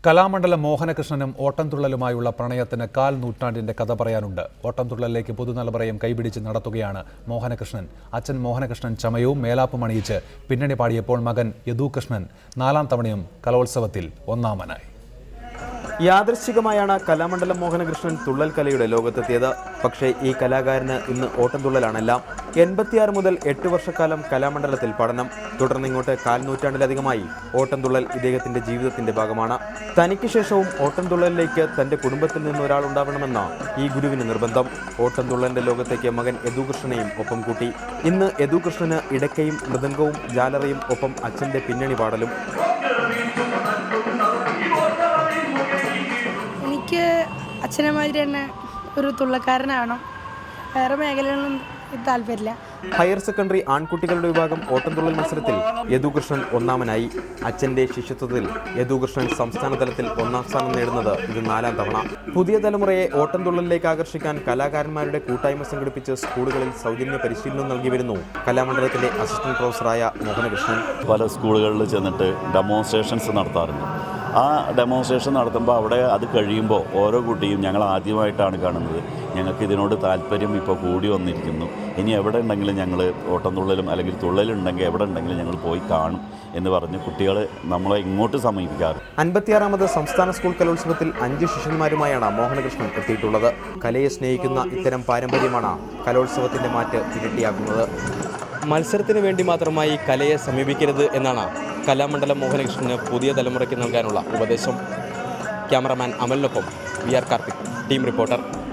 കലാമണ്ഡലം മോഹനകൃഷ്ണനും ഓട്ടംതുള്ളലുമായുള്ള പ്രണയത്തിന് കാൽ നൂറ്റാണ്ടിന്റെ കഥ പറയാനുണ്ട്. ഓട്ടംതുള്ളലിലേക്ക് പുതുതലമുറയും കൈപിടിച്ച് നടത്തുകയാണ് മോഹനകൃഷ്ണൻ. അച്ഛൻ മോഹനകൃഷ്ണൻ ചമയവും മേലാപ്പും അണിയിച്ച് പിന്നണി പാടിയപ്പോൾ മകൻ യദുകൃഷ്ണൻ 4ാം തവണയും കലോത്സവത്തിൽ ഒന്നാമനായി. യാദൃശ്ചികമായാണ് കലാമണ്ഡലം മോഹനകൃഷ്ണൻ തുള്ളൽ കലയുടെ ലോകത്തെത്തിയത്. പക്ഷേ ഈ കലാകാരന് ഇന്ന് ഓട്ടംതുള്ളലാണെല്ലാം. 86 മുതൽ 8 വർഷക്കാലം കലാമണ്ഡലത്തിൽ പഠനം. തുടർന്നിങ്ങോട്ട് 4 നൂറ്റാണ്ടിലധികമായി ഓട്ടംതുള്ളൽ ഇദ്ദേഹത്തിന്റെ ജീവിതത്തിന്റെ ഭാഗമാണ്. തനിക്ക് ശേഷവും ഓട്ടംതുള്ളലിലേക്ക് തന്റെ കുടുംബത്തിൽ നിന്ന് ഒരാളുണ്ടാവണമെന്ന ഈ ഗുരുവിന് നിർബന്ധം. ഓട്ടംതുള്ളലിന്റെ ലോകത്തേക്ക് മകൻ യദുകൃഷ്ണനെയും ഒപ്പം കൂട്ടി. ഇന്ന് യദുകൃഷ്ണന് ഇടയ്ക്കയും മൃദംഗവും ജാലറയും ഒപ്പം അച്ഛന്റെ പിന്നണി പാടലും. എനിക്ക് അച്ഛനെ മാതിരി തന്നെ ഒരു തുള്ളക്കാരനാവണം. വേറെ മേഖലകളിലും താല്പര്യമില്ല. ഹയർ സെക്കൻഡറി ആൺകുട്ടികളുടെ വിഭാഗം ഓട്ടംതുള്ളൽ മത്സരത്തിൽ യദുകൃഷ്ണൻ ഒന്നാമനായി. അച്ഛന്റെ ശിഷ്യത്വത്തിൽ യദുകൃഷ്ണൻ സംസ്ഥാന തലത്തിൽ 1ാം സ്ഥാനം നേടുന്നത് ഇത് 4ാം തവണ. പുതിയ തലമുറയെ ഓട്ടംതുള്ളലിലേക്ക് ആകർഷിക്കാൻ കലാകാരന്മാരുടെ കൂട്ടായ്മ സംഘടിപ്പിച്ച് സ്കൂളുകളിൽ സൗജന്യ പരിശീലനം നൽകി വരുന്നു കലാമണ്ഡലത്തിലെ അസിസ്റ്റന്റ് പ്രൊഫസറായ മോഹനകൃഷ്ണൻ. പല സ്കൂളുകളിൽ ചെന്നിട്ട് ഡെമോൺസ്ട്രേഷൻസ് നടത്താറുണ്ട്. ആ ഡെമോൺസ്ട്രേഷൻ നടത്തുമ്പോൾ അവിടെ അത് കഴിയുമ്പോൾ ഓരോ കുട്ടിയും ഞങ്ങൾ ആദ്യമായിട്ടാണ് കാണുന്നത്, ഞങ്ങൾക്ക് ഇതിനോട് താല്പര്യം ഇപ്പോൾ കൂടി വന്നിരിക്കുന്നു, ഇനി എവിടെ ഉണ്ടെങ്കിലും ഞങ്ങൾ ഓട്ടംതുള്ളലും അല്ലെങ്കിൽ തുള്ളലുണ്ടെങ്കിൽ എവിടെ ഉണ്ടെങ്കിലും ഞങ്ങൾ പോയി കാണും എന്ന് പറഞ്ഞ് കുട്ടികൾ നമ്മളെ ഇങ്ങോട്ട് സമീപിക്കാറ്. 56ാമത് സംസ്ഥാന സ്കൂൾ കലോത്സവത്തിൽ 5 ശിഷ്യന്മാരുമായാണ് മോഹനകൃഷ്ണൻ എത്തിയിട്ടുള്ളത്. കലയെ സ്നേഹിക്കുന്ന ഇത്തരം പാരമ്പര്യമാണ് കലോത്സവത്തിന്റെ മാറ്റ് ഇരട്ടിയാക്കുന്നത്. മത്സരത്തിന് വേണ്ടി മാത്രമായി കലയെ സമീപിക്കരുത് എന്നാണ് കലാമണ്ഡലം മോഹനകൃഷ്ണന് പുതിയ തലമുറയ്ക്ക് നൽകാനുള്ള ഉപദേശം. ക്യാമറമാൻ അമലിനൊപ്പം VR കാർത്തിക്, ടീം റിപ്പോർട്ടർ.